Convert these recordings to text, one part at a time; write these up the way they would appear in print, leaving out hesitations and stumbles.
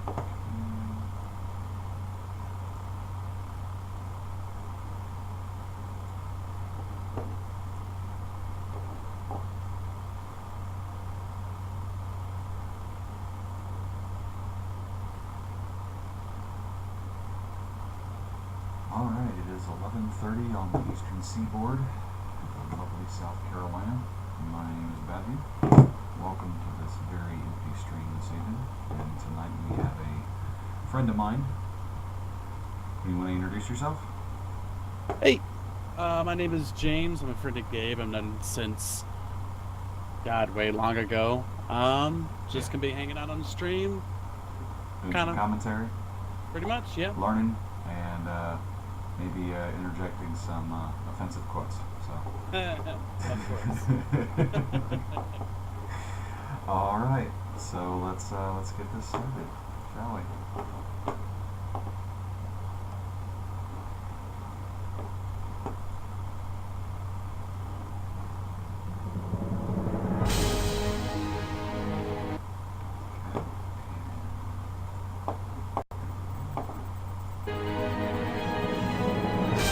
Alright, it is 11:30 on the eastern seaboard of lovely South Carolina. My name is Bevy. Welcome to this very empty stream this evening. And tonight we have a friend of mine. You want to introduce yourself? Hey, my name is James. I'm a friend of Gabe. I've known him since, God, way long ago. Just gonna be hanging out on the stream. Doing Kinda. some commentary, Pretty much, yeah. learning, and maybe interjecting some offensive quotes. So. Of course. All right, so let's get this started, shall we?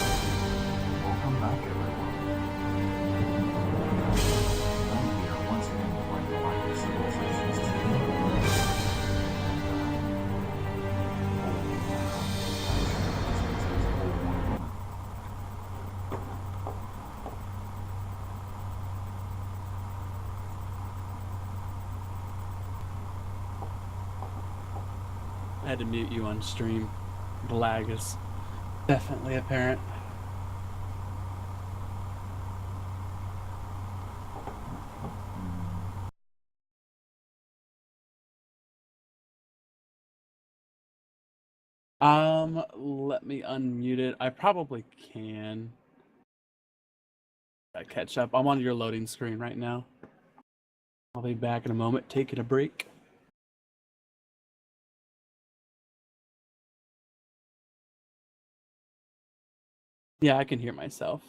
Welcome back, everyone. Tonight we are once again playing Conquest Civilizations 2. I had to mute you on stream. The lag is definitely apparent. Let me unmute it. I probably can. I catch up. I'm on your loading screen right now. I'll be back in a moment, taking a break. Yeah, I can hear myself.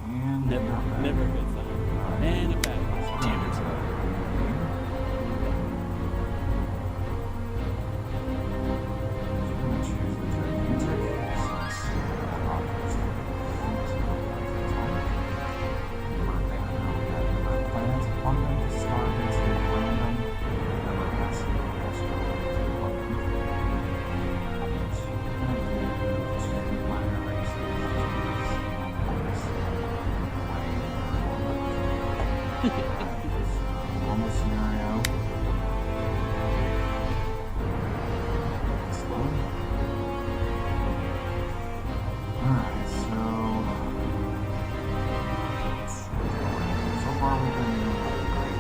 And Never, we are back. never a good sign. And a bad one. Damn it. Normal scenario. Slow. Alright, so far we've been doing great.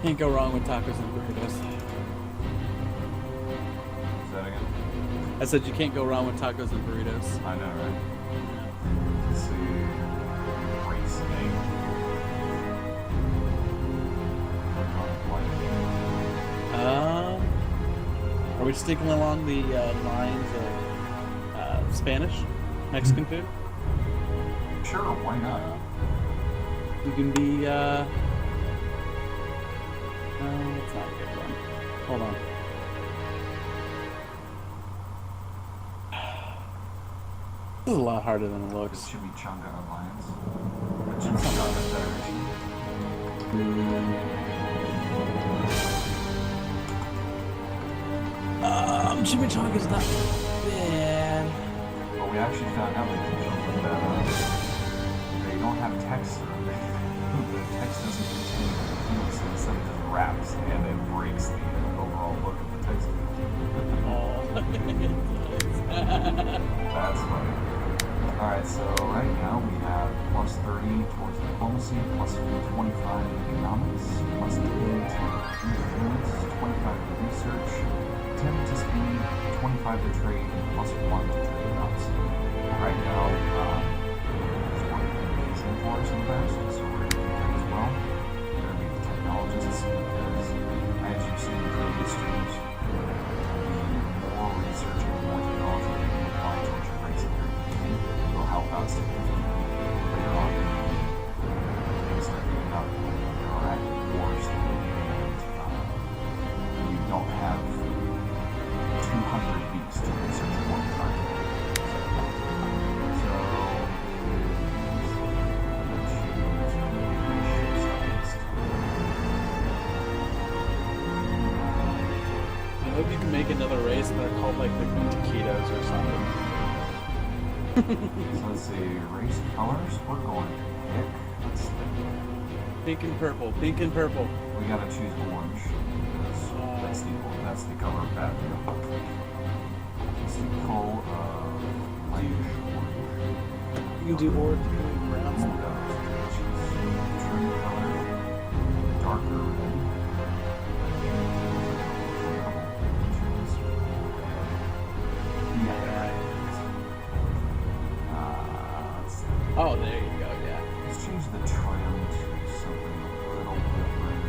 Can't go wrong with tacos and burritos. Is that again? I said you can't go wrong with tacos and burritos. I know, right? Let's see. Race name. Are we sticking along the lines of Spanish, Mexican food? Sure, why not? You can be. That's not a good one. Hold on. This is a lot harder than it The looks. Chimichanga Alliance. The Chimichanga Federation. Chimichanga's not bad. Well, we actually found out that they don't have text. The text doesn't contain the fields, so instead it just wraps and it breaks the overall look of the text. Oh, That's funny. Alright, so right now we have plus 30 towards diplomacy, plus 40 25 to economics, plus 10 to influence, 25 to research, 10 to speed, 25 to trade, and plus 1 to trade routes. Right now, it's working amazing for us in the past, so we're going to do that as well. We're going to be the technologists because, as you've seen in previous streams, the more research and more technology that you apply towards your race at the very beginning will help out significantly later on in the game. Things like being up, there are active wars, and you don't have 200 weeks to research one target. So, I hope you can make another race that are called like the taquitos or something. so let's see, race colors, we're going to pick, let's see. Pink and purple, pink and purple. We gotta choose orange. That's the color of battlefield. It's the color of lightish orange. You can do orange, you can do brown. True color, darker red. Oh, there you go, yeah. Let's change the trim to something a little different.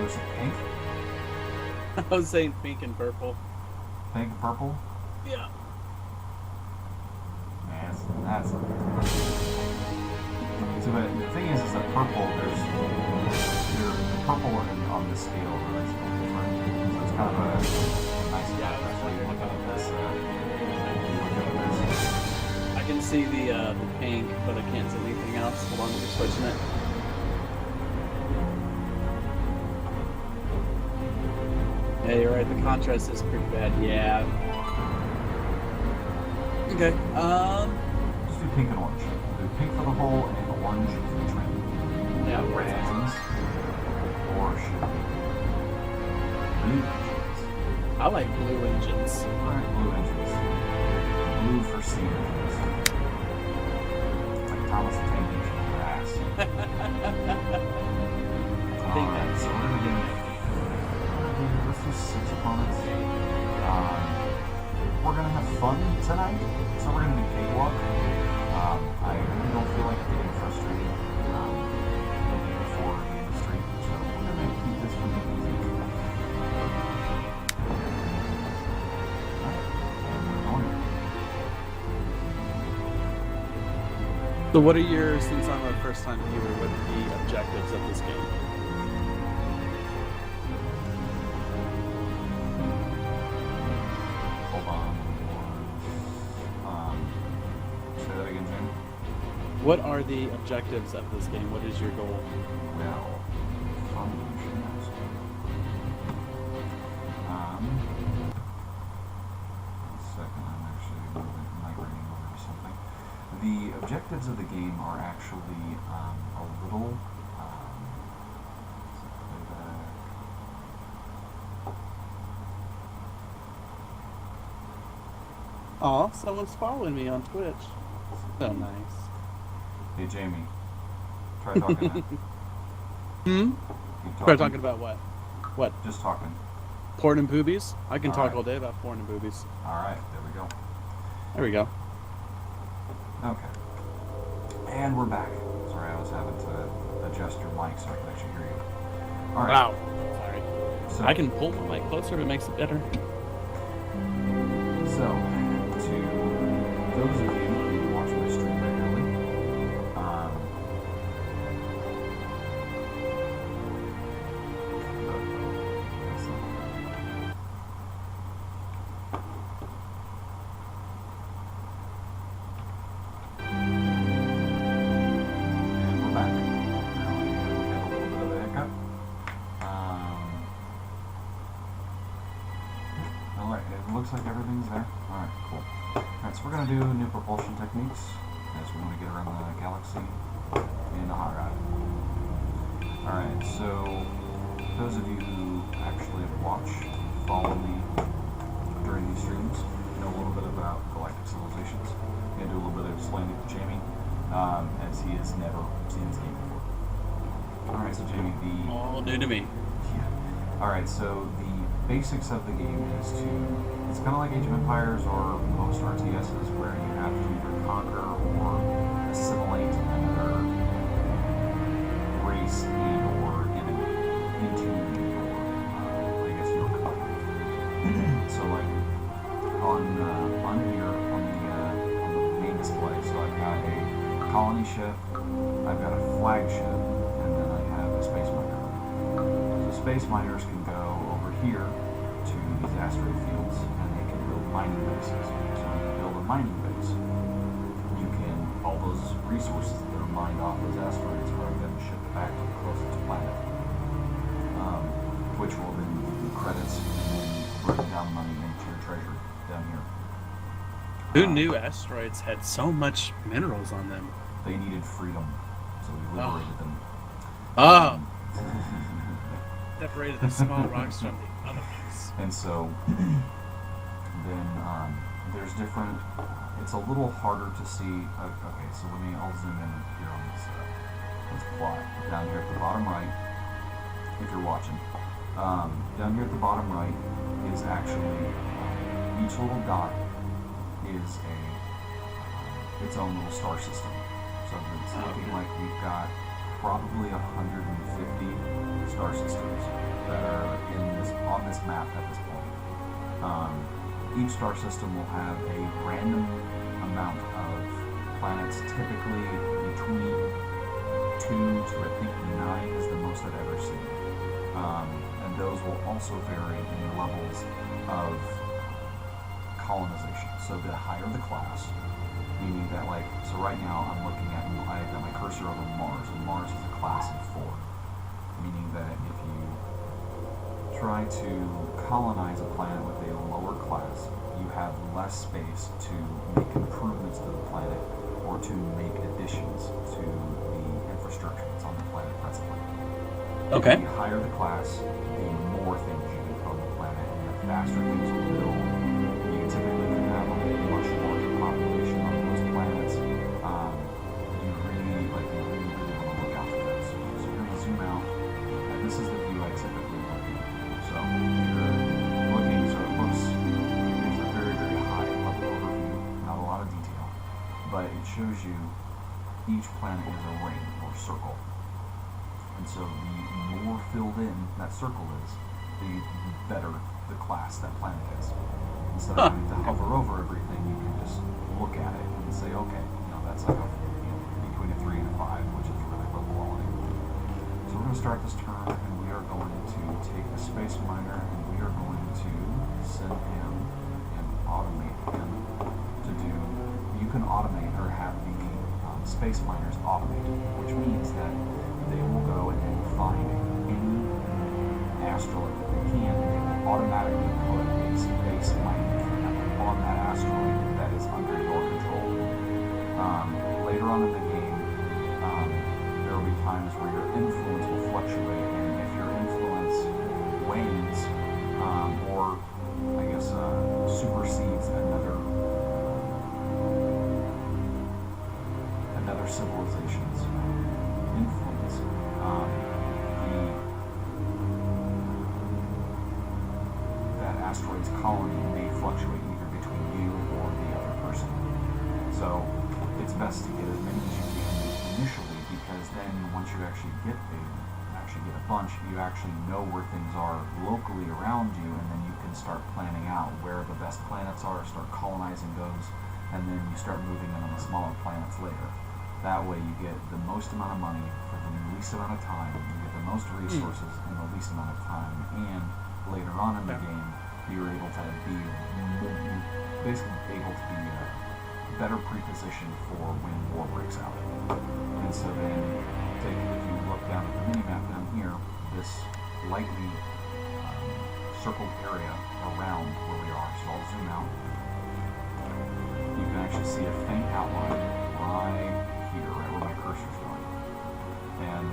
Was it pink? I was saying pink and purple. Pink and purple? Yeah. Man, that's so the thing is that purple, there's the purple on this scale is different. So it's kind of a nice contrast when you look at this. I can see the pink, but I can't see anything else. Hold on, we're switching it. Yeah, you're right. The contrast is pretty bad. Yeah. Okay. Just do pink and orange. Do pink for the whole and orange for the trim. Yeah. Red engines. Or should it be blue engines? I like blue engines. Alright, blue engines. Blue for C engines. Like Thomas the Tank Engine in your ass. Alright, so we're gonna get let's do 6 opponents. We're gonna have fun tonight, so we're gonna do cakewalk. I really don't feel like getting frustrated before the end of the stream, so we're gonna keep this one easy. Alright, and we're going. So what are your, since I'm a first time viewer, what are the objectives of this game? What are the objectives of this game? What is your goal? Well, fun should ask. One second, I'm actually migrating over to something. The objectives of the game are actually a little. Aw, someone's following me on Twitch. So nice. Hey Jamie, try talking now. Try talking about what? What? Just talking. Porn and boobies? I can All talk right. all day about porn and boobies. Alright, there we go. There we go. Okay. And we're back. Sorry, I was having to adjust your mic so I could actually hear you. Alright. Wow. Sorry. So, I can pull my mic closer if it makes it better. So, to those of you who watch my stream regularly, and we're back. Now we had a little bit of a hiccup. Alright, it looks like everything's there. Alright, cool. Alright, so we're going to do new propulsion techniques as we want to get around the galaxy in a hot rod. Alright, so those of you who actually watch, follow me during these streams, know a little bit about galactic civilizations. I'm going to do a little bit of explaining to Jamie. as he has never seen this game before. Alright, so Jamie, All new to me. yeah. Alright, so the basics of the game is it's kind of like Age of Empires or most RTSs where you have to either conquer or assimilate another race and or enemy into your, I guess, your country. So like on here on the main display, so I've got a colony ship, I've got a flagship, and then I have a space miner. So space miners can go over here to these asteroid fields and they can build mining bases. So when you build a mining base, you can, all those resources that are mined off those asteroids are then shipped back to the closest planet, which will then give you credits and then break down money into your treasury down here. Who knew asteroids had so much minerals on them? They needed freedom, so we liberated them. Oh, separated the small rocks from the other ones. And so then there's different, it's a little harder to see. Okay, so I'll zoom in here on this plot. Down here at the bottom right, if you're watching, down here at the bottom right is actually, each little dot is its own little star system. So it's looking like we've got probably 150 star systems that are on this map at this point. Each star system will have a random amount of planets, typically between 2 to I think 9 is the most I've ever seen. And those will also vary in levels of colonization. So the higher the class, meaning that so right now I'm looking at, I've got my cursor over Mars, and Mars is a class of 4. Meaning that if you try to colonize a planet with a lower class, you have less space to make improvements to the planet or to make additions to the infrastructure that's on the planet presently. Okay. The higher the class, the more things you can put on the planet, and the faster things will build. You typically can have a much larger population on those planets. You really want to look out for this. So you're going to zoom out, and this is the view I typically look at. So you're looking, so it looks, it's a very, very high level overview, not a lot of detail, but it shows you each planet is a ring or circle. And so the more filled in that circle is, the better the class that planet is. Instead of having to hover over everything, you can just look at it and say, okay, that's like between a 3 and a 5, which is really low quality. So we're going to start this turn, and we are going to take the space miner, and we are going to send him and automate him to do. You can automate or have the space miners automate, which means that they will go and find any asteroid that they can, and they will automatically put a space mining camp on that asteroid that is under your control. Later on in the game, there will be times where your influence will fluctuate, and if your influence wanes, or I guess supersedes another civilization's influence, that asteroid's colony may fluctuate either between you or the other person. So it's best to get as many as you can initially, because then once you actually get a bunch, you actually know where things are locally around you, and then you can start planning out where the best planets are, start colonizing those, and then you start moving in on the smaller planets later. That way you get the most amount of money for the least amount of time, you get the most resources in the least amount of time, and later on in the game, you're able to be better pre-positioned for when war breaks out. And so then, if you look down at the mini-map down here, this lightly circled area around where we are, so I'll zoom out, you can actually see a faint outline right here, right where my cursor's going. And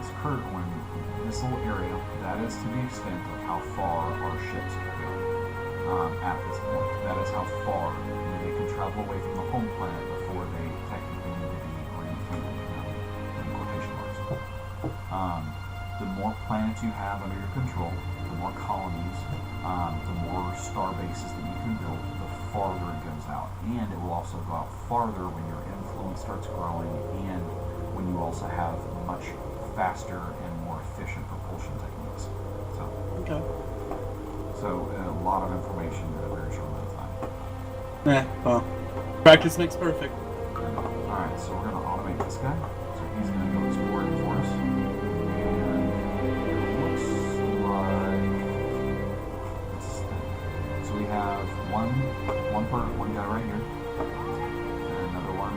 this little area, that is to the extent of how far our ships can go at this point. That is how far they can travel away from the home planet before they technically need to be refueled. The more planets you have under your control, the more colonies, the more star bases that you can build, the farther it goes out. And it will also go out farther when your influence starts growing and when you also have much faster and more efficient propulsion techniques. Okay. So a lot of information in a very short amount of time. Well, practice makes perfect. Alright, so we're going to automate this guy. So he's going to go exploring for us. And it looks like... So we have one guy right here. And another one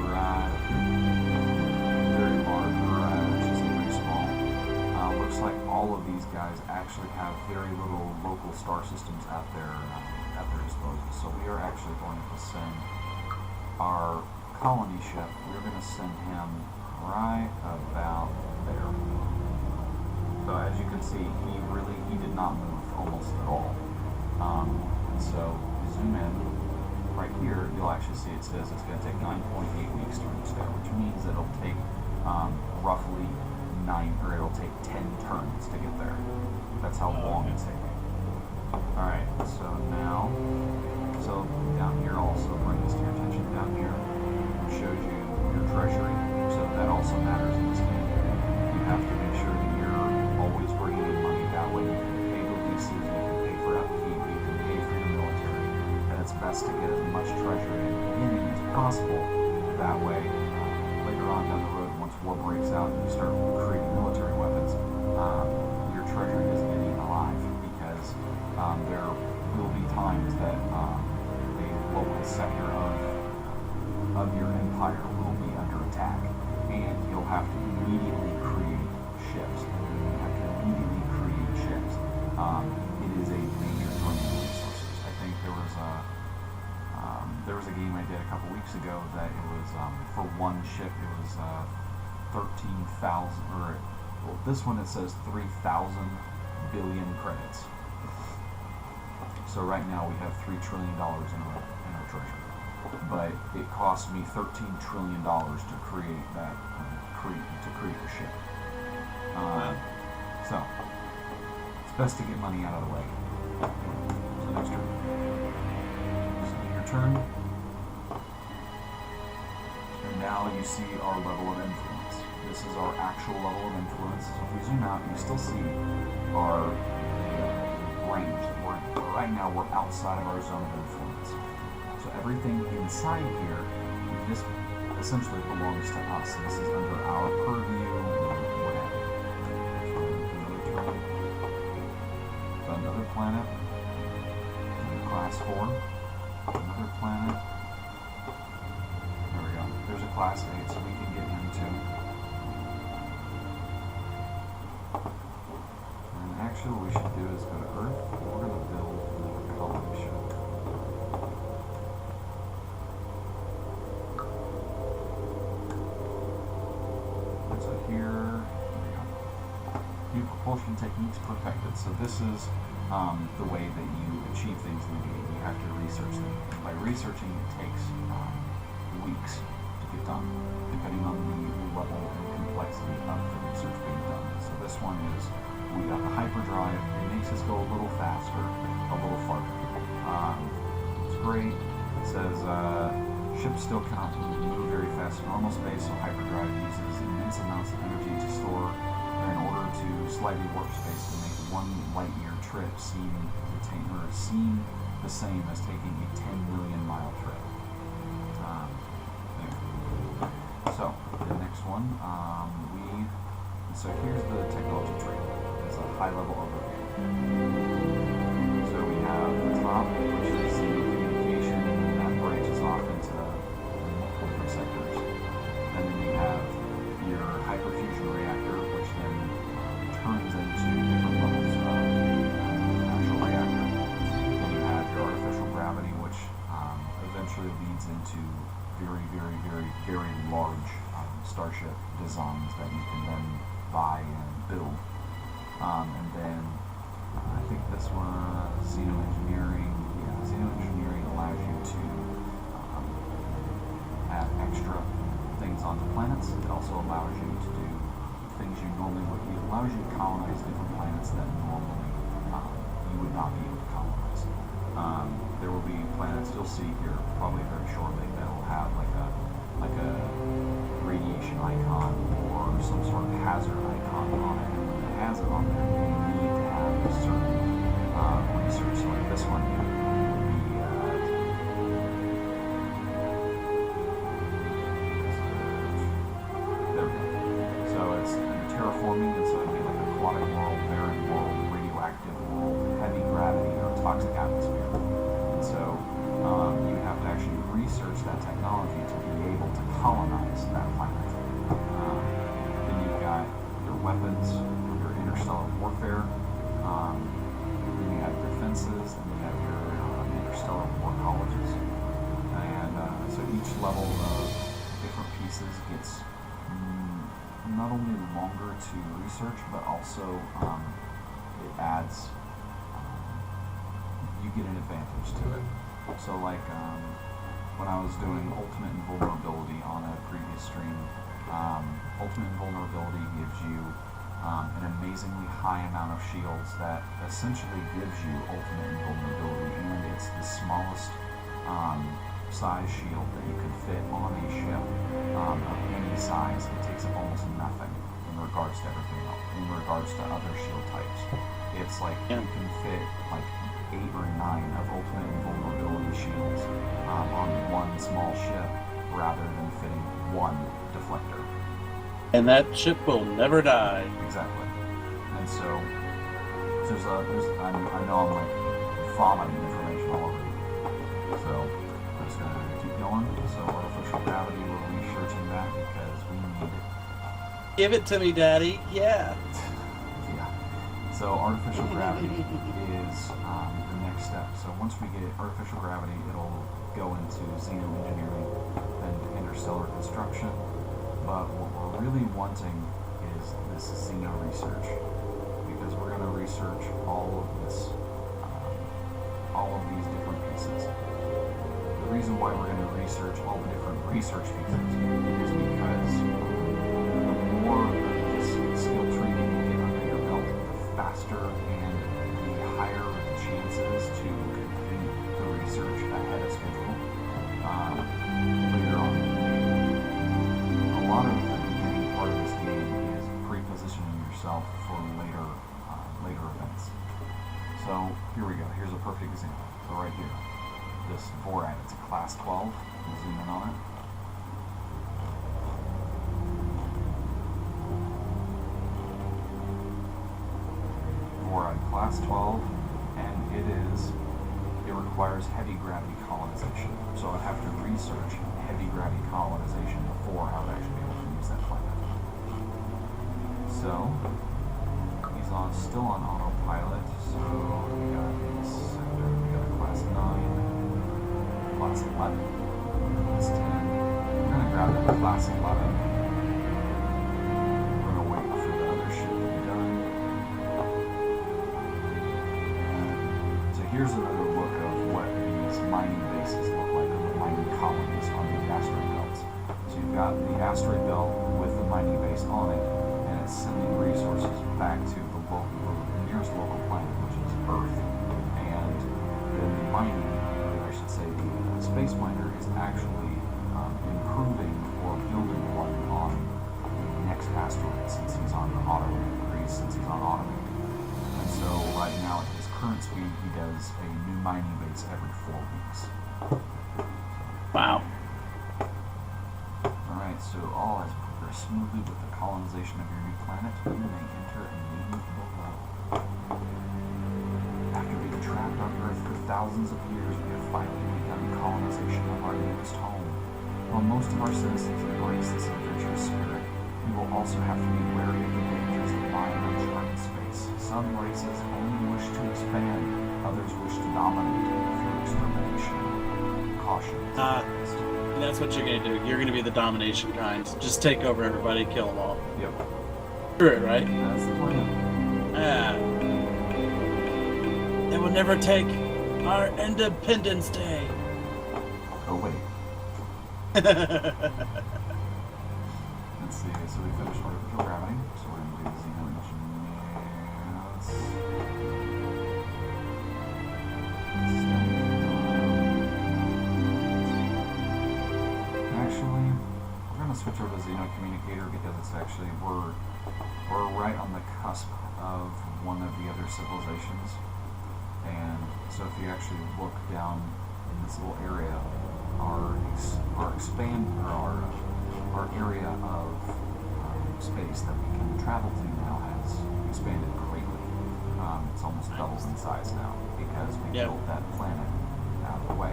right up here. Very large, she's very small. Looks like all of these guys actually have very little local star systems at their disposal. So we are actually going to send our colony ship. We're going to send him right about there. So as you can see, he did not move almost at all. And so zoom in right here, you'll actually see it says it's going to take 9.8 weeks to reach there, which means that it'll take roughly 10 turns to get there. That's how long it's taking. Alright, so now, down here also, bring this to your attention, down here, it shows you your treasury, so that also matters in this game. You have to make sure that you're always bringing in money, that way you can pay the leases, you can pay for upkeep, you can pay for your military, and it's best to get as much treasury in the beginning as possible, that way, later on down the road, once war breaks out and you start creating military weapons, your treasury doesn't get eaten alive, because there will be times that a local sector of your empire will be under attack, and you'll have to immediately create ships. It is a major drain on resources. I think there was a game I did a couple weeks ago that it was for one ship it was 13,000 this one it says 3,000 billion credits. So right now we have $3 trillion in our treasury, but it cost me $13 trillion to create that to create the ship. So it's best to get money out of the way. So next turn. So your turn. And now you see our level of influence. This is our actual level of influence. So if we zoom out, you still see our range. Right now we're outside of our zone of influence. So everything inside here, this essentially belongs to us. This is under our purview, whatever. So another planet, class 4, another planet. There we go. There's a class 8, so we can get into. And actually what we should do is go to Earth. We're going to build another colony ship. So here we go. New propulsion techniques perfected. So this is the way that you achieve things in the game. You have to research them. And by researching, it takes weeks to get done, depending on the level and complexity of the research being done. So this one is, we got the hyperdrive. It makes us go a little faster, a little farther. It's great. It says ships still cannot move very fast in normal space, so hyperdrive uses immense amounts of energy to store in order to slightly warp space to make one light year trip seem the same as taking a 10 million mile trip. So the next one, so here's the technology tree. It's a high level overview. So we have the top, which is communication, and that branches off into multiple different sectors. And then you have your hyperfusion reactor, which then turns into different levels of actual reactor. Then you have your artificial gravity, which eventually leads into very, very, very, very large starship designs that you can then buy and build. And then I think this one, xenoengineering. Yeah, xenoengineering allows you to add extra things onto planets. It also allows you to do things you normally would. It allows you to colonize different planets that normally you would not be able to colonize. There will be planets you'll see here probably very shortly that will have like a radiation icon or some sort of hazard icon on it. And when it has it on there, you need to have a certain research. So like this one here would be there we go. So it's terraforming, and so it'd be like aquatic world, barren world, radioactive world, heavy gravity, or toxic atmosphere. And so you have to actually research that technology to be able to colonize that planet. Then you've got your weapons, your interstellar warfare, then you have defenses, and you have your interstellar war colleges. And so each level of different pieces gets not only longer to research, but also it adds, you get an advantage to it. So like when I was doing Ultimate Invulnerability on a previous stream, Ultimate Invulnerability gives you an amazingly high amount of shields that essentially gives you Ultimate Invulnerability, and it's the smallest size shield that you could fit on a ship of any size. It takes up almost nothing in regards to everything else, in regards to other shield types. It's like you can fit like 8 or 9 of Ultimate Invulnerability shields on one small ship rather than fitting one deflector. And that ship will never die. Exactly. And so I know I'm like vomiting information all over you. So I'm just gonna keep going. So artificial gravity, we're researching that because we need it. Give it to me, Daddy. Yeah. Yeah. So artificial gravity is the next step. So once we get artificial gravity, it'll go into xenoengineering and interstellar construction. But what we're really wanting is this xeno research, because we're going to research all of this, all of these different pieces. The reason why we're going to research all the different research pieces is because the more of this skill tree you get under your belt, the faster and the higher the chances to complete the research ahead of schedule later on in the game. A lot of the beginning part of this game is pre-positioning yourself for later events. So here we go. Here's a perfect example. So right here, this Vorad, it's a class 12. We'll zoom in on it. Vorad, class 12, and it requires heavy gravity colonization. So I'd have to research heavy gravity colonization before I would actually be able to use that planet. So he's still on autopilot. So we got his sector, we got a class 9, class 11, class 10. We're gonna grab that class 11. We're gonna wait for the other ship to be done. So here's another look of what these mining bases look like, or the mining colonies on the asteroid belts. So you've got the asteroid belt with the mining base on it, and it's sending resources back to the nearest local planet, which is Earth. And then the mining, or I should say the space miner, is actually improving or building one on the next asteroid since he's on auto. And so right now at his current speed, he does a new mining base every 4 weeks. Wow. Alright, so all has progressed smoothly with the colonization of your new planet. You may enter a new below. After being trapped on Earth for thousands of years, we have finally begun colonization of our newest home. While most of our citizens embrace this adventurous spirit, we will also have to be wary of the dangers that lie in uncharted space. Some races only wish to expand, others wish to dominate through extermination. Caution. That's what you're gonna do. You're gonna be the domination kind. Just take over everybody, kill them all. Yep. Screw it, right? That's the plan. Yeah. They will never take our Independence Day. Oh, wait. Let's see, so we finished artificial gravity, so we're going to do xenoengineers. Actually, we're going to switch over to xenocommunicator because it's actually, we're right on the cusp of one of the other civilizations. And so if you actually look down in this little area, our area of space that we can travel to now has expanded greatly. It's almost doubled in size now because we built that planet out of the way,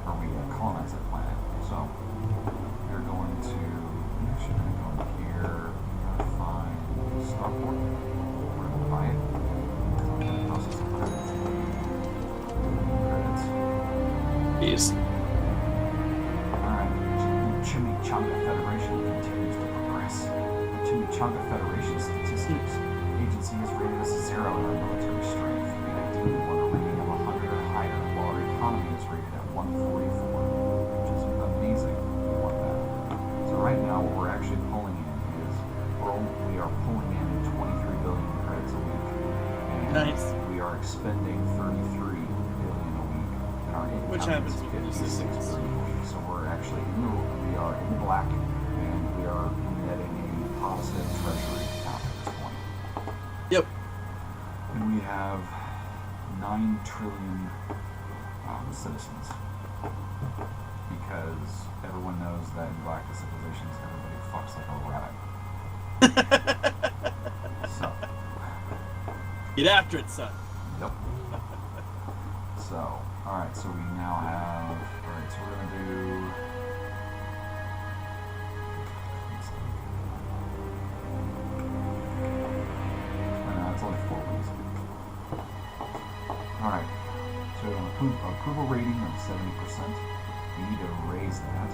or we colonized that planet. So we're going to actually going to go in here, find Starport. We're going to buy it. Process of credits. Yes. Alright, Chimichanga Federation continues to progress. The Chimichanga Federation Statistics Agency has rated us 0 in our military strength. We ideally want a rating of 100 or higher, while our economy is rated at 144, which is amazing. We want that. So right now what we're actually pulling in is, we are pulling in 23 billion credits a week. And Nice. we are expending 33 billion a week. And our income Which happens is with 56 billion a week. So we're actually we are in the black, and we are netting a positive treasury account at this point. Yep. And we have 9 trillion citizens, because everyone knows that in Galactic Civilizations everybody fucks like a rabbit. So Get after it, son. yep. So alright, so we now have, alright, so we're gonna do, it's only 4 weeks. Alright, so an approval rating of 70%. We need to raise that.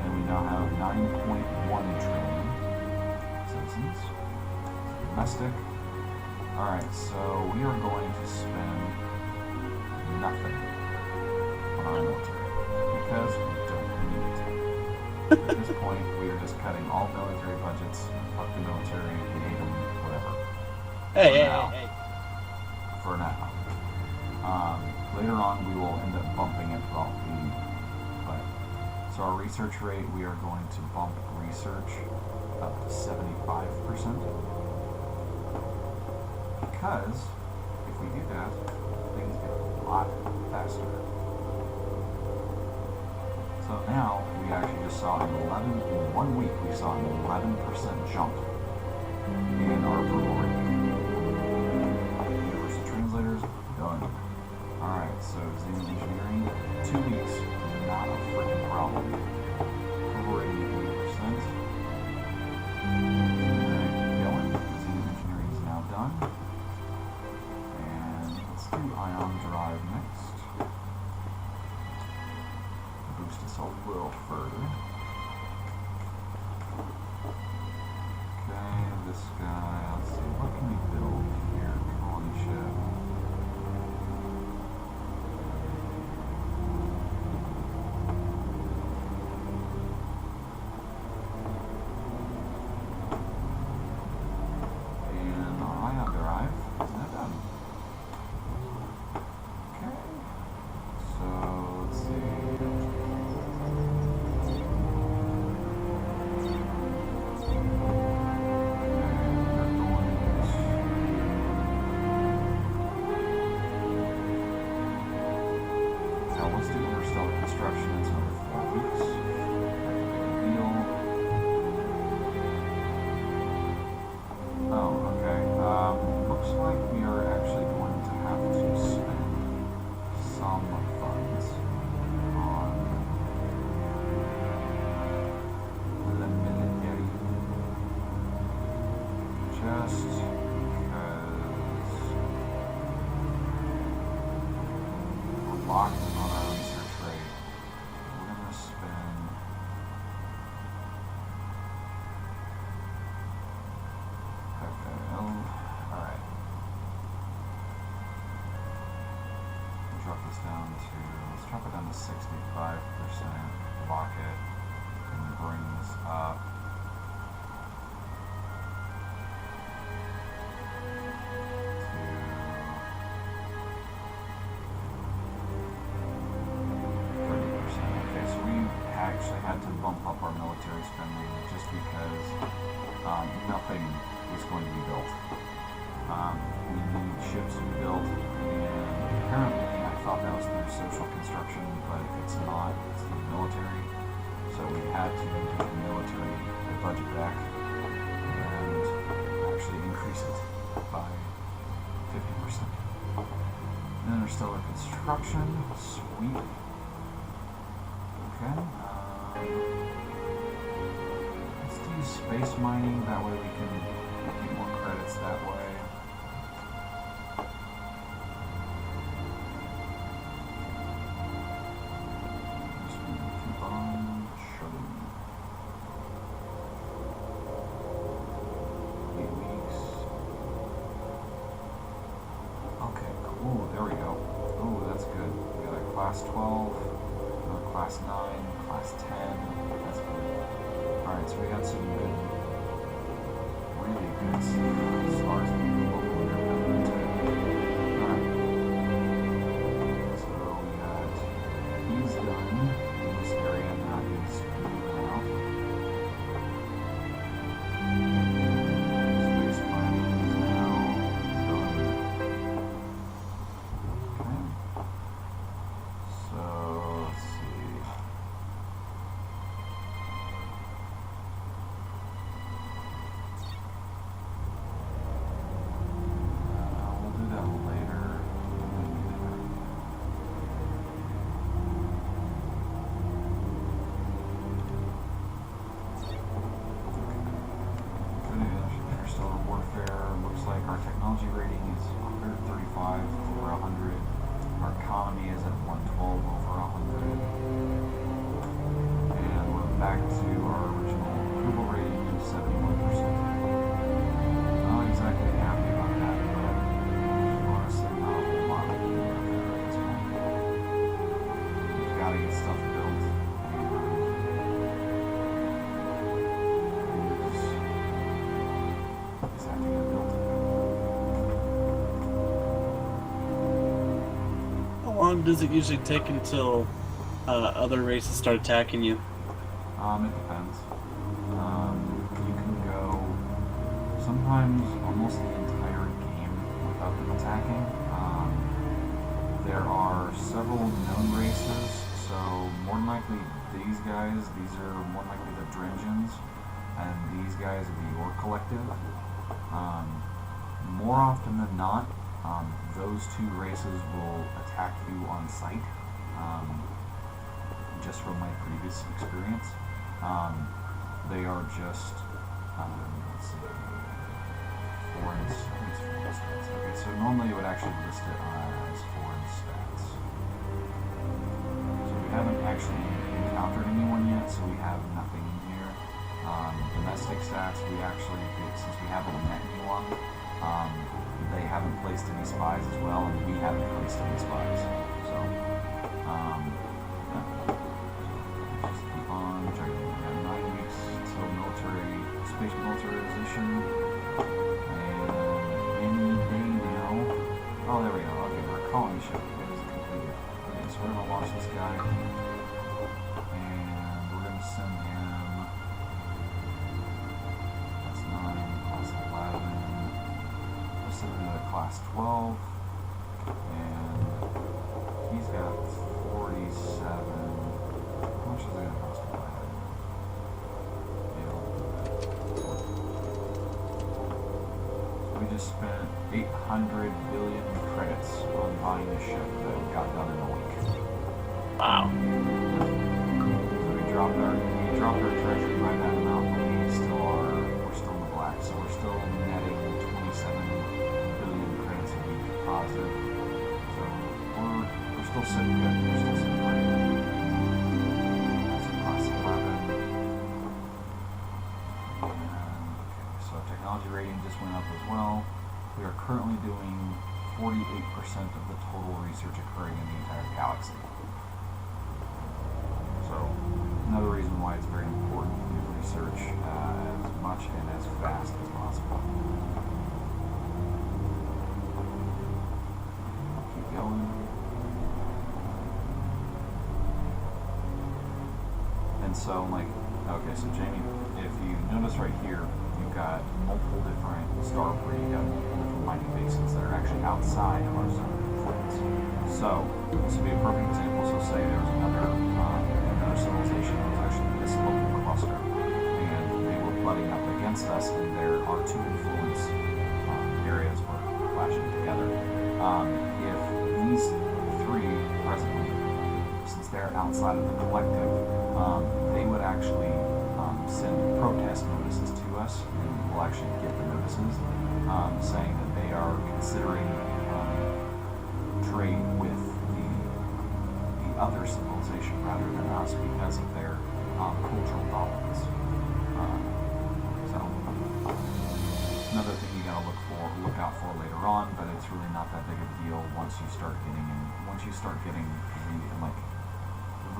And we now have 9.1 trillion citizens. Domestic. Alright, so we are going to spend nothing on our military because we don't need it. At this point, we are just cutting all military budgets, fuck the military, we hate them, whatever. Hey. For now. Later on, we will end up bumping it up. So our research rate, we are going to bump research up to 75%. Because if we do that, things get a lot faster. So now we actually just saw in 1 week, we saw an 11% jump in our approval rate. Universal translators, done. Alright, so Xeno engineering, 2 weeks, not a freaking problem. Approval rate 80%. Alright, keep going. Xeno engineering is now done. And let's do ion drive next. Boost us a little further. Okay, this guy, let's see, what can we build here? Colony ship. And our ion drive is now done. Okay, so let's see. Now let's do interstellar construction. It's another 4 weeks. Not a big deal. Oh, okay. Looks like we are actually going to have to spend some funds on the military. Just because we're locked on our research rate. We're going to spend alright. Let's drop it down to 65%, lock it, and bring this up had to bump up our military spending just because nothing was going to be built. We need ships to be built, and apparently I thought that was through social construction, but it's not. It's through the military. So we had to give the military the budget back and actually increase it by 50%. And interstellar construction, sweet. Okay. Let's do space mining. That way we can get more credits that way. Just keep on shoving. 8 weeks. Okay, cool. There we go. Oh, that's good. We got a class 12, another class 9, class 10. That's good. Alright, so we got some good, really good stars in the local independent. Alright. So we got, he's done in this area, now he's moving out. Space mining is now done. Okay. So, let's see. We'll do that later. Good news. Interstellar warfare. Looks like our technology rating is 135 over 100. Our economy is at 112 over 100. And we're back to our original approval rating of 71%. Not exactly happy about that, but honestly not a whole lot we can do at this point. We've got to get stuff built, and just have to get it built. How long does it usually take until other races start attacking you? It depends. You can go sometimes almost the entire game without them attacking. There are several known races, so more than likely these are more than likely the Drengens, and these guys are the Orc Collective. More often than not, those two races will attack you on sight, just from my previous experience. They are just, let's see, foreign stats. Okay, so normally it would actually list it as foreign stats. So we haven't actually encountered anyone yet, so we have nothing in here. Domestic stats, since we haven't met anyone, they haven't placed any spies as well, and we haven't placed any spies. So, just keep on checking. We have 9 weeks till space militarization, and any day now. Oh, there we go. Okay, we're a colony ship. It is completed. Okay, so we're gonna launch this guy, and we're gonna send him. That's 9, class 11. Let's send him to class 12, and he's got 47. How much is it gonna cost to buy him? We just spent 800 billion credits on buying a ship that we got done in a week. Wow. So we dropped our treasury by that amount, but we're still in the black. So we're still netting 27 billion credits a week positive. So we're still sitting good. We're still sitting pretty good. That's class 11. So technology rating just went up as well. We are currently doing 48% of the total research occurring in the entire galaxy. So another reason why it's very important to do research as much and as fast as possible. Keep going. And And so, like, okay, so Jamie, if you notice right here, you've got multiple different multiple different mining basins that are actually outside of our zone of influence. So, this would be a perfect example. So, say there was another civilization that was actually this local cluster, and they were butting up against us, and there are two influence areas were clashing together. If these three presently, since they're outside of the collective, they would actually send protest notices to us, and we'll actually get the notices saying that they are considering trade with the other civilization rather than us because of their cultural dominance. So another thing you gotta look out for later on, but it's really not that big of a deal once you start getting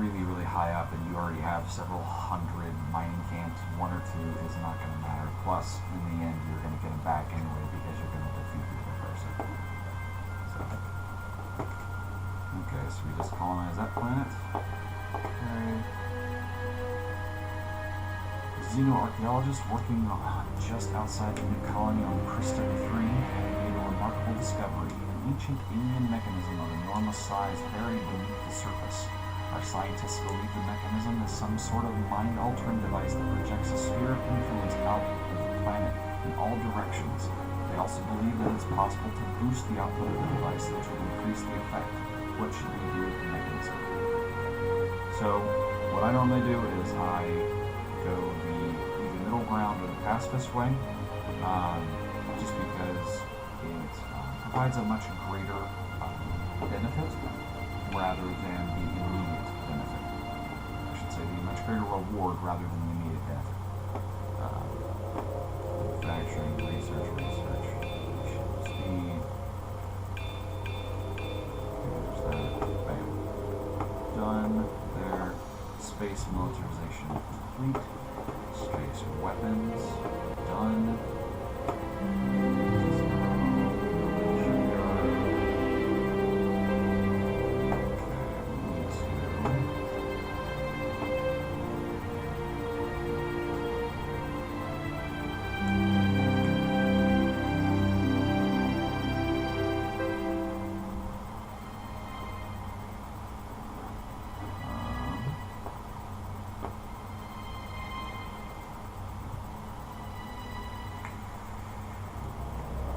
really high up and you already have several hundred mining camps. One or two is not going to matter. Plus, in the end, you're going to get them back anyway because you're going to defeat the other person. So, okay, so we just colonize that planet. Okay. Xenoarchaeologists working just outside the new colony on Krista 3 made a remarkable discovery: an ancient alien mechanism of enormous size buried beneath the surface. Our scientists believe the mechanism is some sort of mind-altering device that projects a sphere of influence out of the planet in all directions. They also believe that it's possible to boost the output of the device, which will increase the effect. What should we do with the mechanism? So, what I normally do is I go the middle ground or the pacifist way, just because it provides a much greater benefit rather than the immediate benefit. I should say the much greater reward rather than the immediate benefit. Manufacturing, research, speed. There's that. Bam. Done. There. Space militarization complete. Space weapons. Done.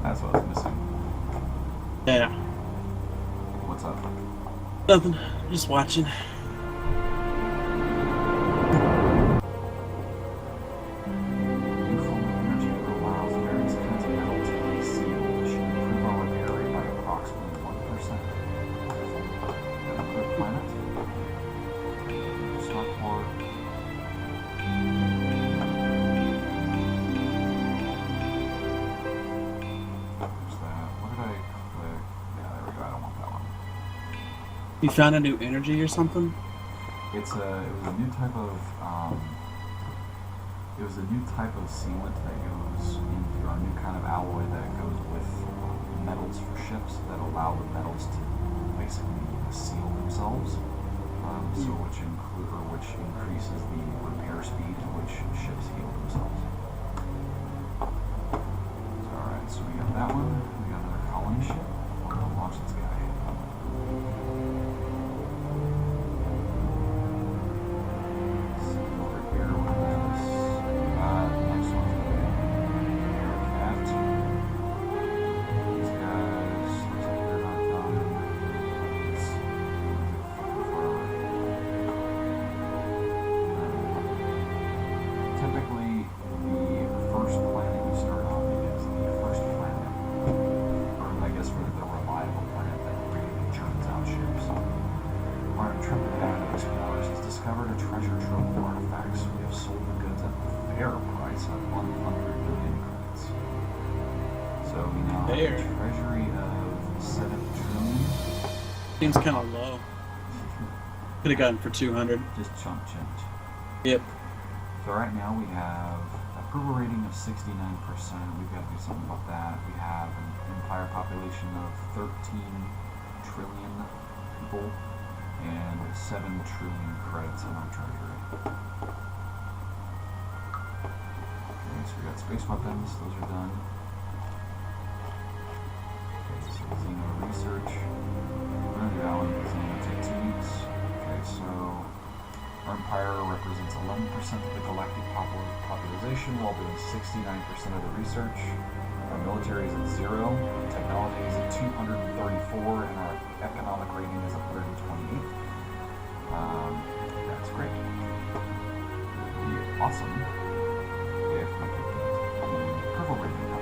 That's what I was missing. Yeah. What's up? Nothing. Just watching. You found a new energy or something? It was a new type of sealant that goes into our new kind of alloy that goes with metals for ships that allow the metals to basically seal themselves. Which increases the repair speed to which ships heal themselves. Alright, so we got that one. We got another colony ship. We're gonna launch this guy. Treasury of 7 trillion. Seems kind of low. Could have gotten for 200. Just chump change. Yep. So right now we have approval rating of 69%. We've got to do something about that. We have an empire population of 13 trillion people and 7 trillion credits in our treasury. Okay, so we got space weapons, those are done. Okay, so Xeno research. We're going to do that one because it's going to take 2 weeks. Okay, so our empire represents 11% of the galactic population while doing 69% of the research. Our military is at 0, technology is at 234, and our economic rating is 128. That's great. It would be awesome if we could get approval rating up.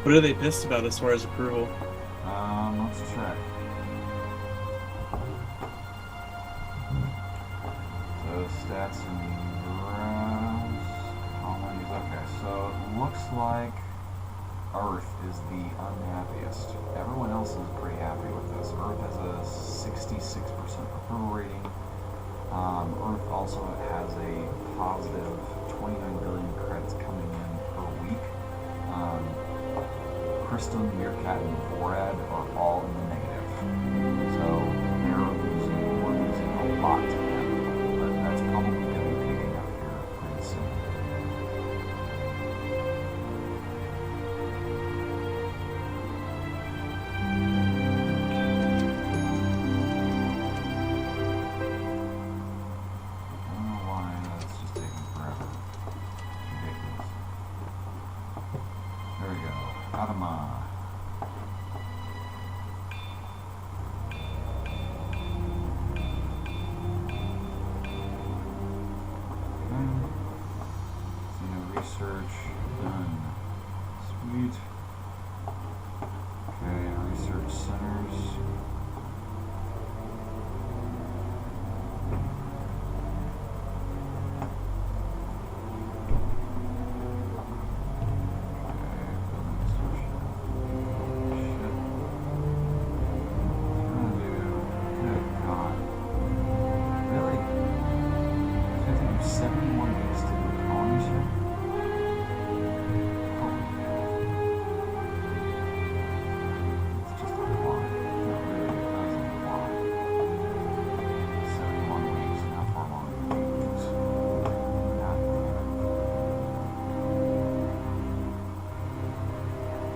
What are they pissed about as far as approval? Let's check. So stats and browse colonies. Okay, so it looks like Earth is the unhappiest. Everyone else is pretty happy with this. Earth has a 66% approval rating. Earth also has a positive 29 billion credits coming in per week. Kristen, Meerkat, and Borad are all in the negative. So we're losing a lot to them. But that's probably going to be picking up here pretty soon. Adama. Okay. Xeno research done. Sweet. Okay, research centers.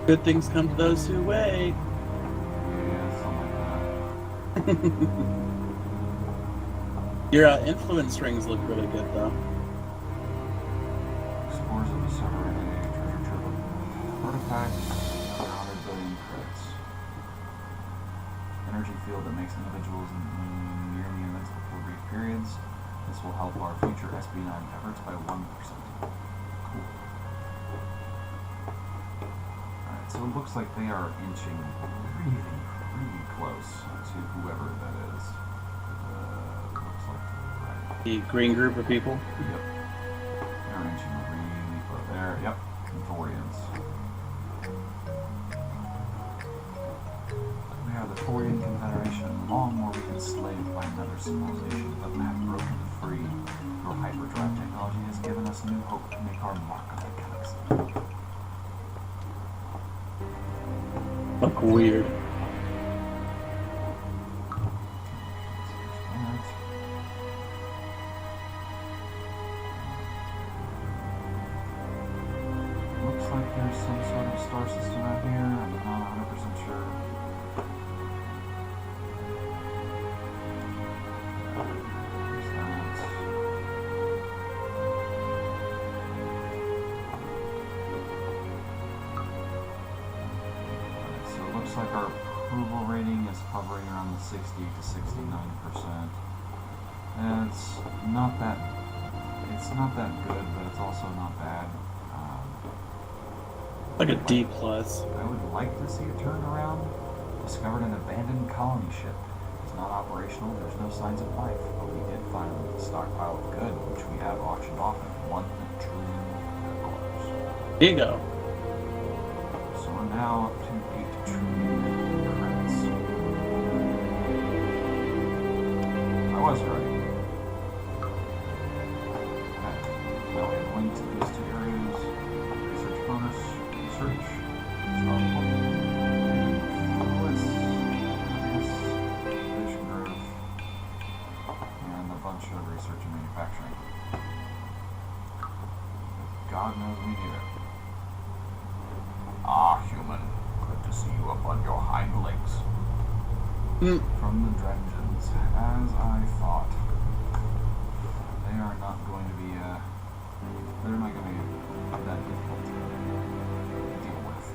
Good things come to those who wait. Yeah, something like that. Your influence rings look really good, though. Scores of the server treasure trove artifacts, another 100 billion credits. Energy field that makes individuals nearly invincible for brief periods. This will help our future espionage efforts by 1%. Cool. Alright, so it looks like they are inching really close to whoever that is. Looks like right. The green group of people? Yep. They're inching really close. There, yep. Thorians. We have the Thorian Confederation. Long were we enslaved by another civilization, but have broken free. Your hyperdrive technology has given us new hope to make our mark on the galaxy. Look weird. Looks like there's some sort of star system out here. I'm not 100% sure. There's that. Alright, so it looks like our approval rating is hovering around the 60 to 69%. And it's not that good, but it's also not bad. Like a D plus. I would like to see it turned around. Discovered an abandoned colony ship. It's not operational, there's no signs of life, but we did find a stockpile of good, which we have auctioned off at $1 trillion. There you go. So we're now up to 8 trillion credits. I was right. Okay. Now we have linked to these two areas. Research bonus. Research, star point, influence, vision growth, and a bunch of research and manufacturing. there. Ah, human. Good to see you up on your hind legs. From the dungeons, as I thought. They are not going to be, they're not going to be that difficult to deal with.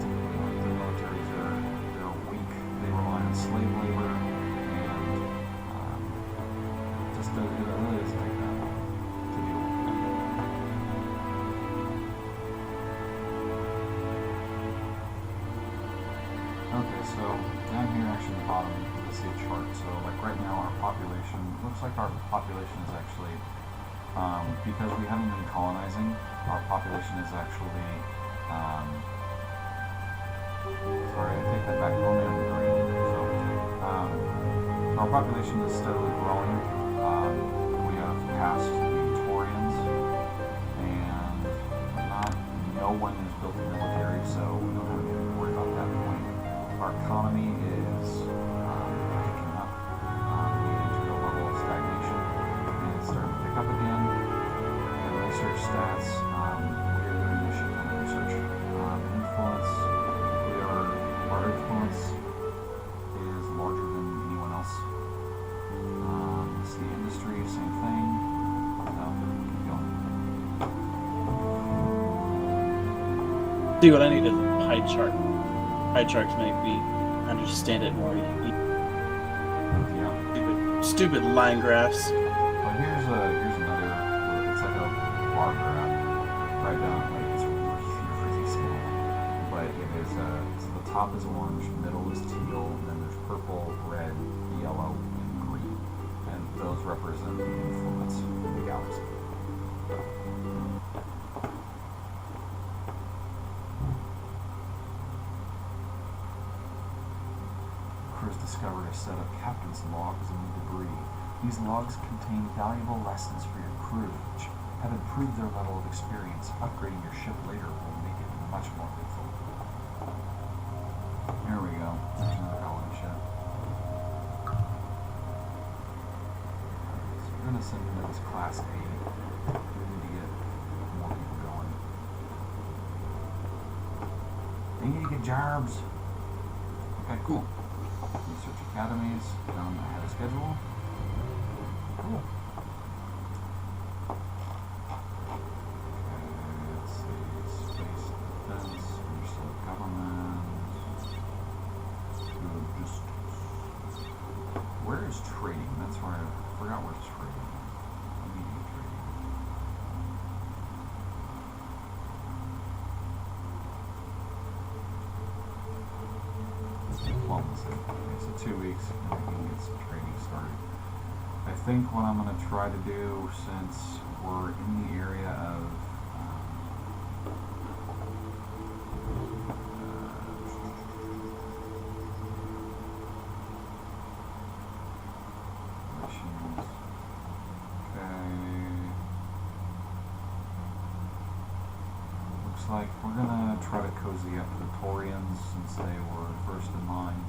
Typically, the militaries they're weak. They rely on slave labor, and it really doesn't take that to deal with. Okay, so down here, actually, at the bottom, you can see a chart. So, like right now, our population looks like our population is actually, because we haven't been colonizing, our population is actually. Sorry, I take that back. Normally I'm green. So, our population is steadily growing. We have passed the Taurians, and no one has built a military, so we don't have anything to worry about that point. Our economy is picking up. We entered a level of stagnation, and it's starting to pick up again. And research stats, we are doing a shit ton of research. Influence, our influence is larger than anyone else. It's the industry, same thing. Keep going. See, what I need is a pie chart. Pie chart to make me understand it more. Yeah. Stupid line graphs. Well, here's another. It's like a bar graph, right down. Like it's really small, but it is. So the top is orange, middle is teal, and then there's purple, red, yellow, and green, and those represent the influence in the galaxy. Discovered a set of captain's logs in the debris. These logs contain valuable lessons for your crew, which have improved their level of experience. Upgrading your ship later will make it much more lethal. Here we go. There's another colony ship. So we're going to send into this Class A. We need to get more people going. They need to get jobs. Okay, cool. Research academies done ahead of schedule. Cool. Okay, let's see. Space defense, universal government, logistics. Where is trading? That's where I forgot where trading is. Immediate trading. Diplomacy. Okay, so 2 weeks and we can get some training started. I think what I'm going to try to do, since we're in the area of missions. Okay. Looks like we're going to try to cozy up to the Taurians since they were first in line.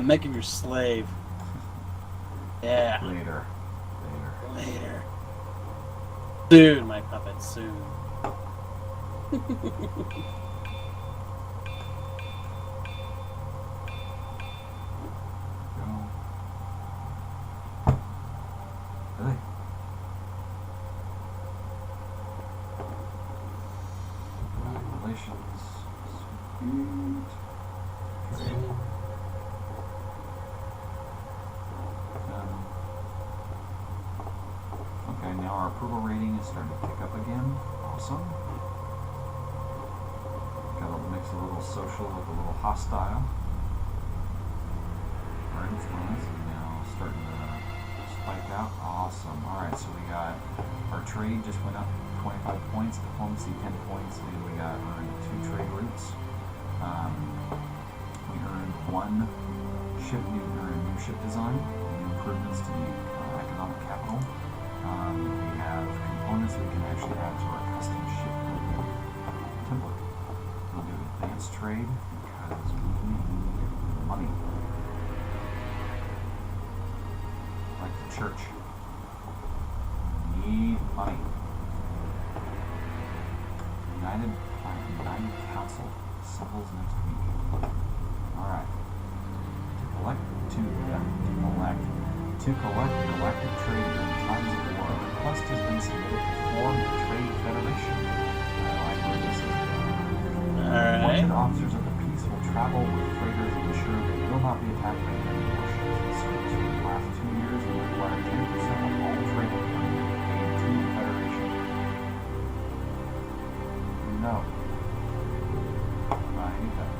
Making your slave. Yeah. Later. Soon, my puppet, soon. Go. Really? Relations. Sweet. Trade. Okay, now our approval rating is starting to pick up again. Awesome. Got to mix a little social with a little hostile. Our influence is now starting to spike out. Awesome. Alright, so we got our trade just went up 25 points, diplomacy 10 points, and we got earned 2 trade routes. We earned 1 new ship design, new improvements to the economic capital. We have components we can actually add to our custom ship template. We'll do advanced trade because we need money. Like the church. Money. United Council assembles next week. Alright. To collect galactic trade during times of war, a request has been submitted to form the Trade Federation. I like where this is going. Alright. Appointed officers of the peace will travel with freighters and ensure they will not be attacked by enemy warships. The service for the last 2 years will require 10% of all trade money paid to the Federation. No. I hate that.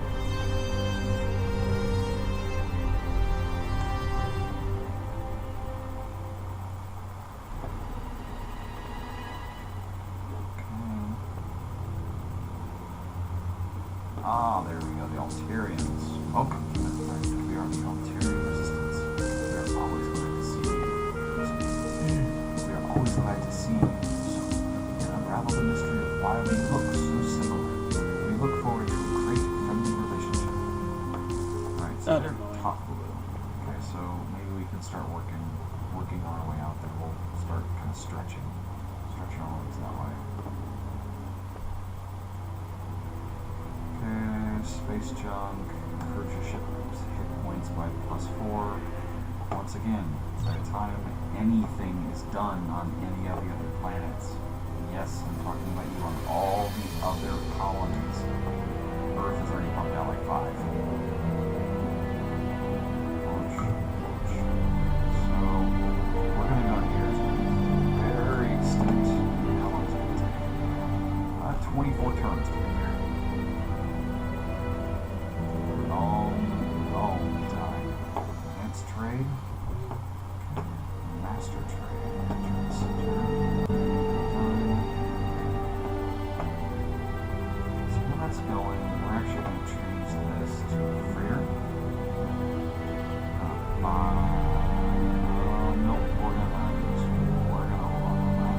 Ah, there we go, the Altarians. Welcome to the friends. We are the Altarian Resistance. We are always glad to see you. We are always glad to see you. So we can unravel the mystery of why we look so similar. We look forward to a great friendly relationship. Alright, so they're top blue. Okay, so maybe we can start working our way out there. We'll start kind of stretching our legs that way. Space junk, cruiser ships hit points by +4. Once again, by the time anything is done on any of the other planets, yes, I'm talking about you on all the other colonies, Earth has already pumped out like 5. So, we're going to go here. It's going to be very extent. How long is it going to take? 24 turns to get there. Long time. Advanced trade. Master trade. So when that's going, we're actually going to change this to a freighter. Nope, we're going to hold on that.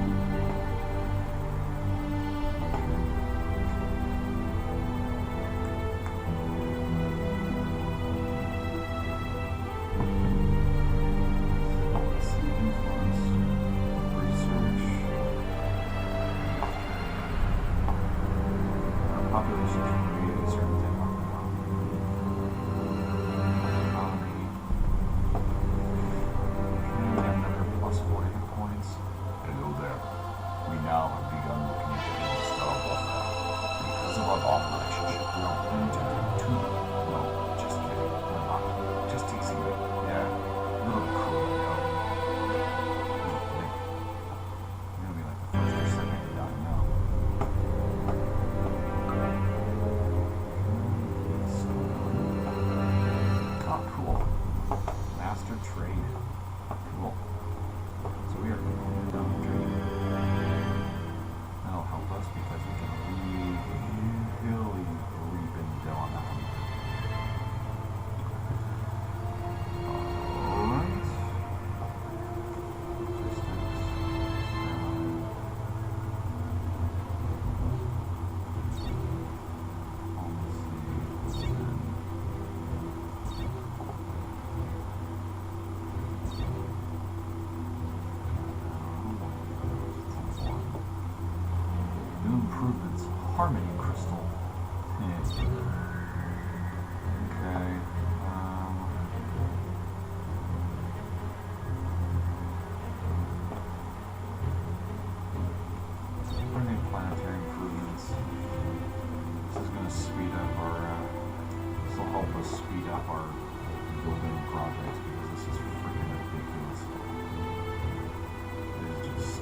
Population can create a certain type of economy. We have another +40 hit points. Hello there. We now have begun looking at the Star Warfare. Because of our long relationship, we are willing to do two. No, just kidding. We're not. Just teasing you. Yeah. Little cool, you know. You're gonna be like the first or second to die now. Cool. Master trade. Cool. So we are going down the trade. That'll help us because we can really reap in dough on that one. Alright. New improvements. Harmony crystal. Okay. Bring planetary improvements. This is going to speed up our. This will help us speed up our building projects because this is freaking ridiculous. It is just.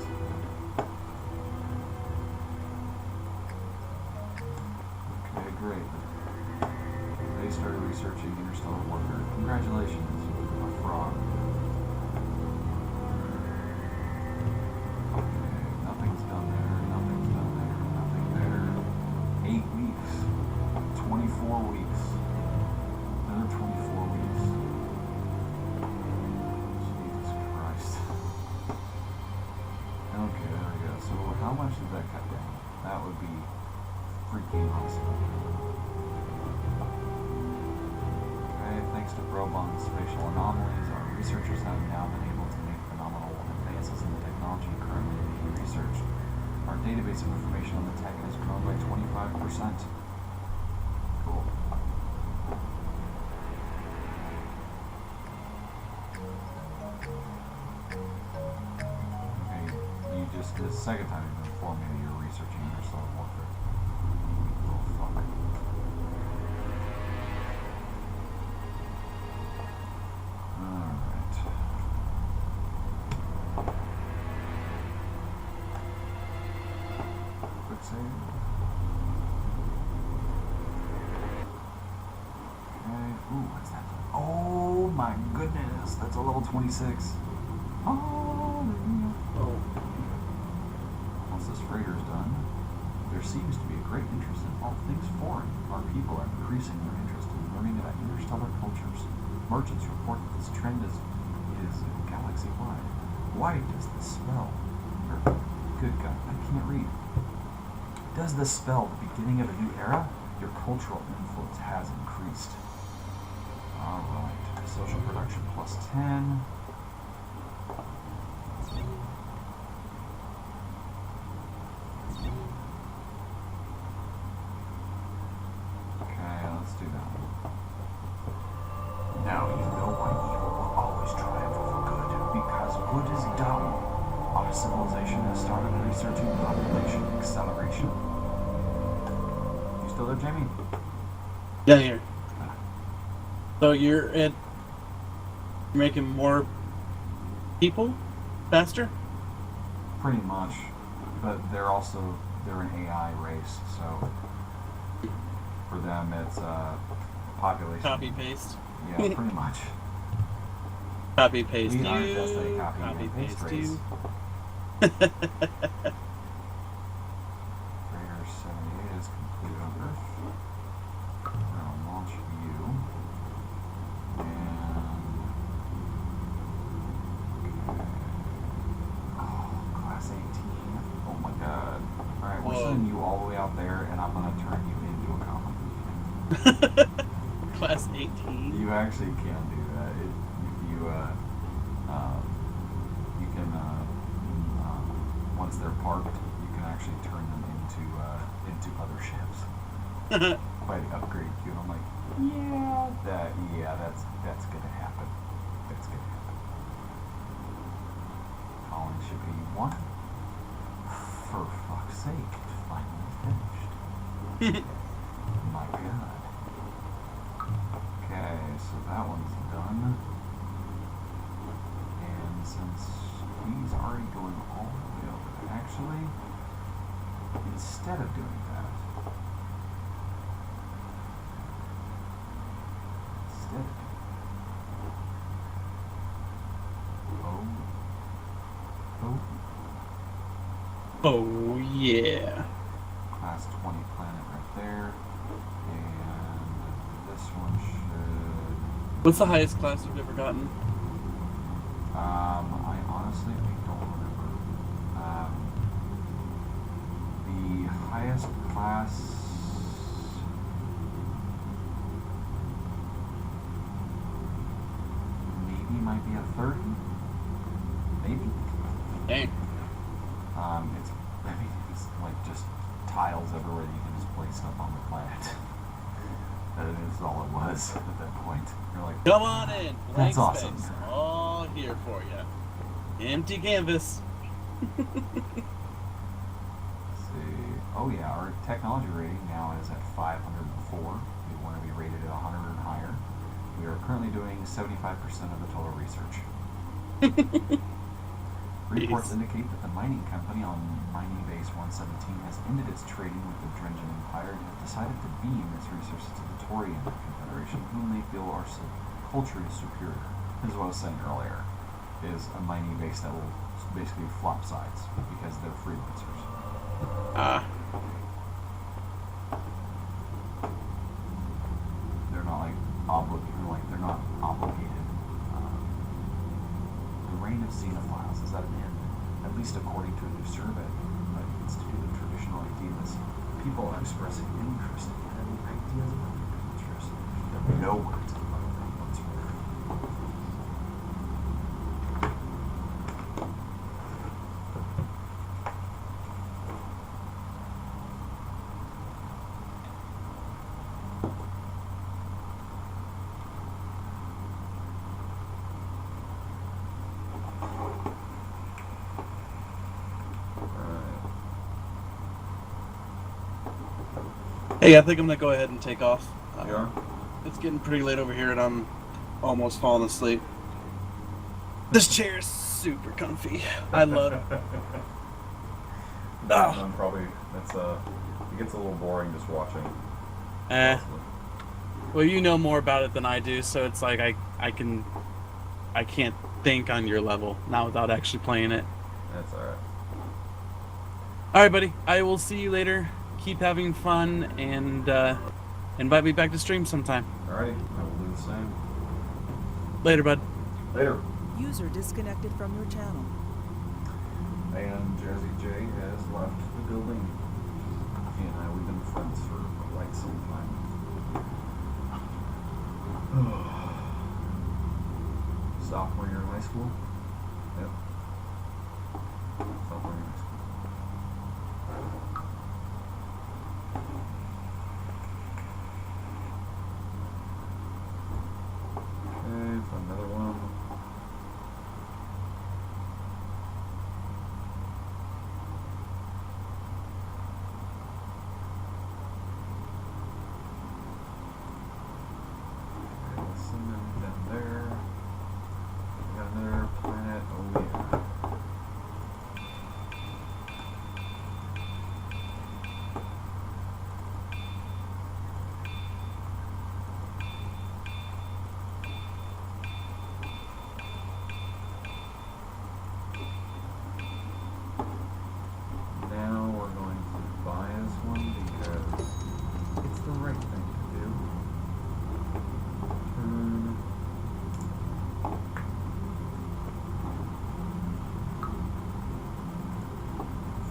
Okay, great. They started researching interstellar warfare. Congratulations, my frog. Okay, nothing's done there, nothing's done there, nothing there. 8 weeks. 24 weeks. Another 24 weeks. Jesus Christ. Okay, there we go. So how much did that cut down? That would be freaking awesome. Okay, thanks to Brobon's spatial anomalies, our researchers have now been able to make phenomenal advances in the technology currently being researched. database of information on the tech has grown by 25%. Cool. Okay, you just, this second time you've informed me that you're researching Interstellar Warfare. Oh, fuck. Alright. Quick save. Okay. Ooh, what's that? Oh my goodness, that's a level 26. Oh, there you go. Oh. Once this freighter is done, there seems to be a great interest in all things foreign. Our people are increasing their interest in learning about interstellar cultures. Merchants report that this trend is galaxy-wide. Why does this spell? Good God, I can't read. Does this spell the beginning of a new era? Your cultural influence has increased. Alright. Social production plus 10. Okay, let's do that one. Now you know why evil will always triumph over good, because good is dumb. Our civilization has started researching population acceleration. You still there, Jamie? Yeah, here. So you're making more people faster? Pretty much, but they're an AI race, so for them it's population. Copy paste. Yeah, pretty much. Copy paste. We aren't just a copy and paste race. Raider 78 is completed on Earth. I'll launch you. And oh, class 18. Oh my god. Alright, we're sending you all the way out there and I'm gonna turn you into a comic. Class 18. You actually can do that. If you can once they're parked, you can actually turn them into other ships by the upgrade queue. And I'm like, that's gonna happen. That's gonna happen. Calling ship 81. For fuck's sake, it's finally finished. My god. Okay, so that one's done. And since he's already going all the way over there, actually, instead of doing that, Oh yeah. class 20 planet right there, and this one should. What's the highest class you've ever gotten? I honestly don't remember. The highest class. Maybe might be a 30. Maybe. Dang. It's like just tiles everywhere that you can just place stuff on the planet. That is all it was at that point. You're like, Come on in. Blank that's awesome. space. All here for you. Empty canvas. Let's see. Oh yeah, our technology rating now is at 504. We want to be rated at 100 and higher. We are currently doing 75% of the total research. Reports indicate that the mining company on Mining Base 117 has ended its trading with the Drengen Empire and have decided to beam its resources to the Taurian Confederation, whom they feel are culturally superior. This is what I was saying earlier, is a mining base that will basically flop sides because they're freelancers. They're not they're not obligated. The reign of xenophiles is at an end, at least according to a new survey by the Institute of Traditional Ideas. People are expressing interest in having ideas about their cultures. They're nowhere to learn from whatsoever. Hey, I think I'm gonna go ahead and take off. You are? It's getting pretty late over here, and I'm almost falling asleep. This chair is super comfy. I love it. I'm probably, it gets a little boring just watching. Honestly. Well, you know more about it than I do, so it's like I can't think on your level, not without actually playing it. That's alright. Alright, buddy. I will see you later. Keep having fun, and invite me back to stream sometime. Alrighty, I will do the same. Later, bud. Later. User disconnected from your channel. And Jazzy J has left the building. He and I, we've been friends for quite some time. Sophomore year in high school? Yep. Sophomore year in high school. Okay, so another one. Listen down there. We got another planet. Oh yeah. Now we're going to buy this one because it's the right thing to do.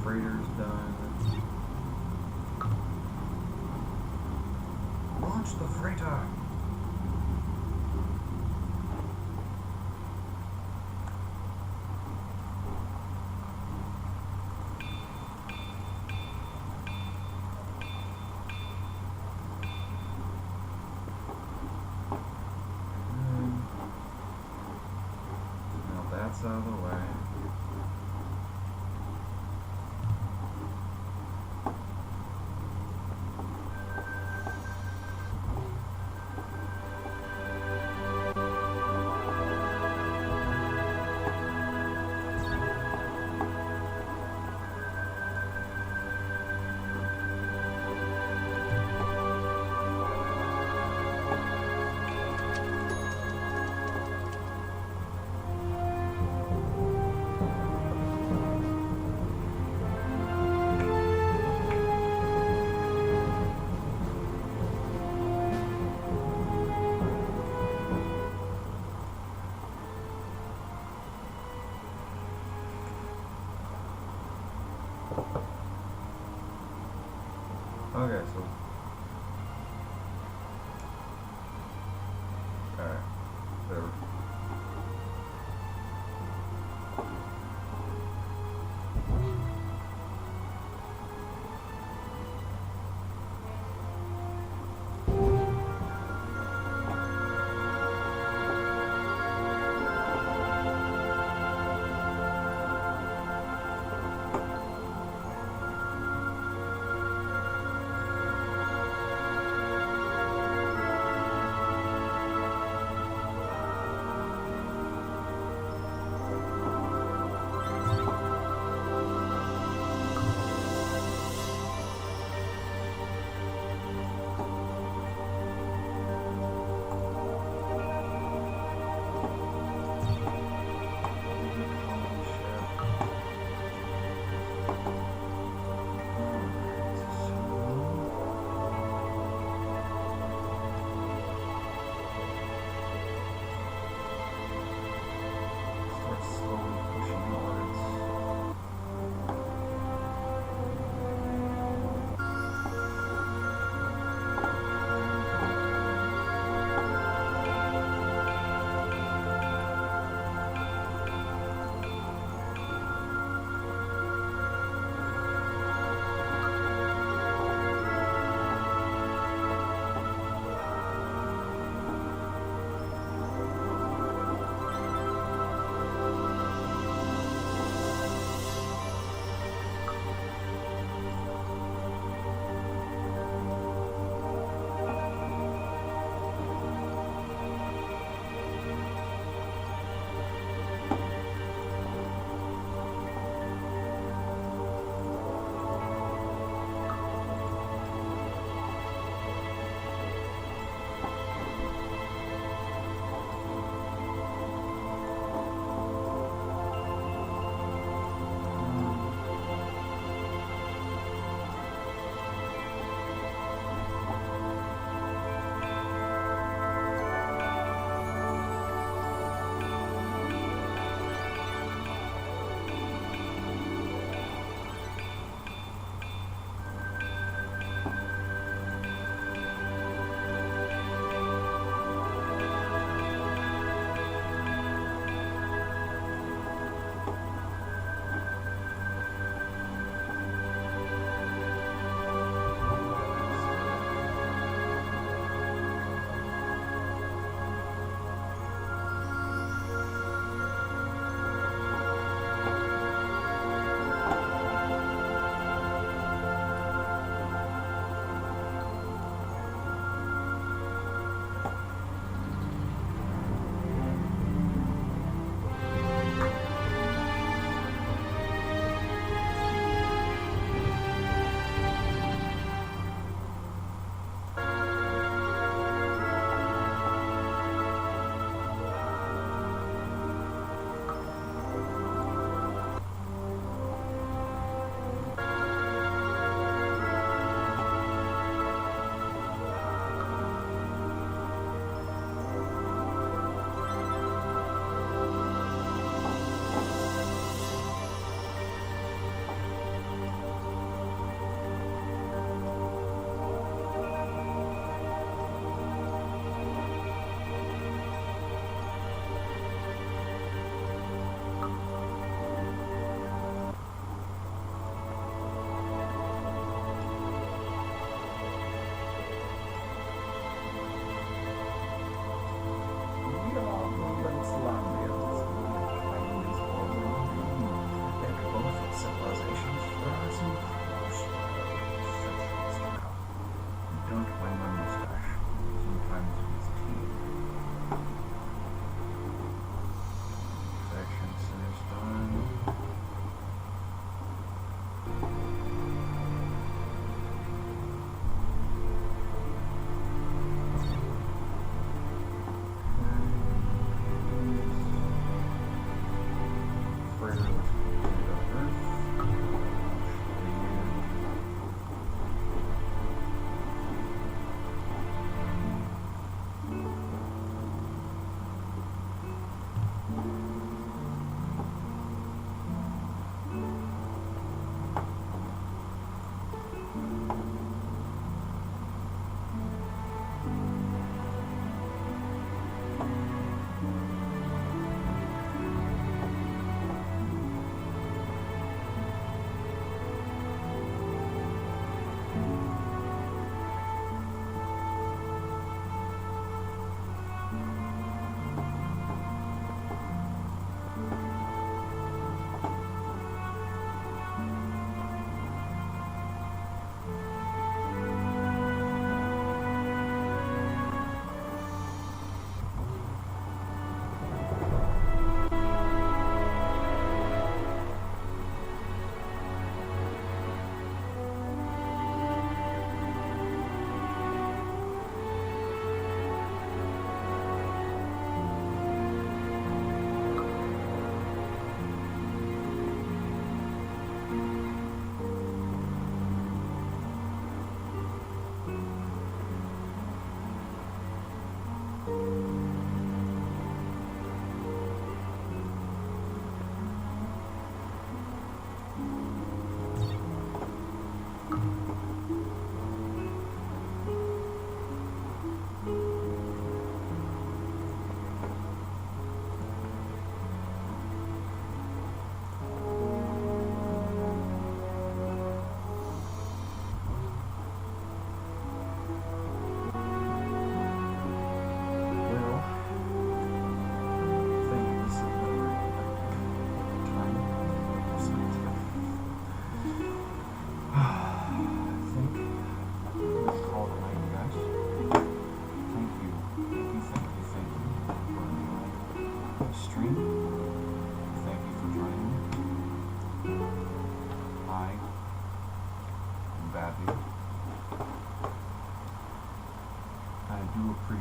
Freighter's done. Launch the freighter! Now that's out of the way. Okay, so. Alright, whatever.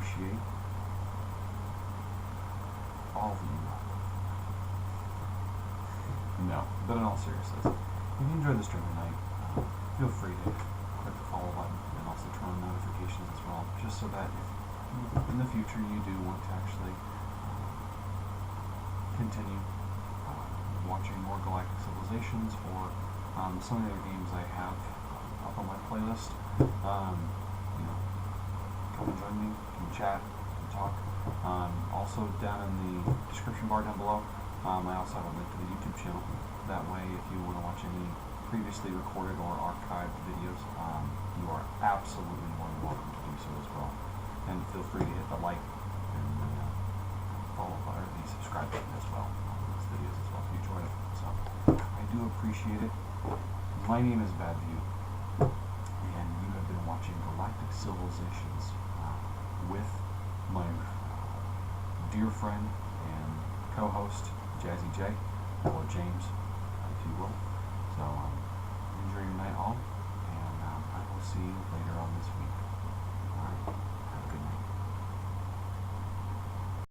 appreciate all of you. No, but in all seriousness, if you enjoyed the stream tonight, feel free to click the follow button and also turn on notifications as well, just so that if in the future you do want to actually continue watching more Galactic Civilizations or some of the other games I have up on my playlist, you know, come and join me, can chat, can talk. Also down in the description bar down below, I also have a link to the YouTube channel. That way, if you want to watch any previously recorded or archived videos, you are absolutely more than welcome to do so as well. And feel free to hit the like and follow or the subscribe button as well on these videos as well if you enjoyed it. So I do appreciate it. My name is Badview, and you have been watching Galactic Civilizations with my dear friend and co-host Jazzy J, or James, if you will. So enjoy your night all, and I will see you later on this week.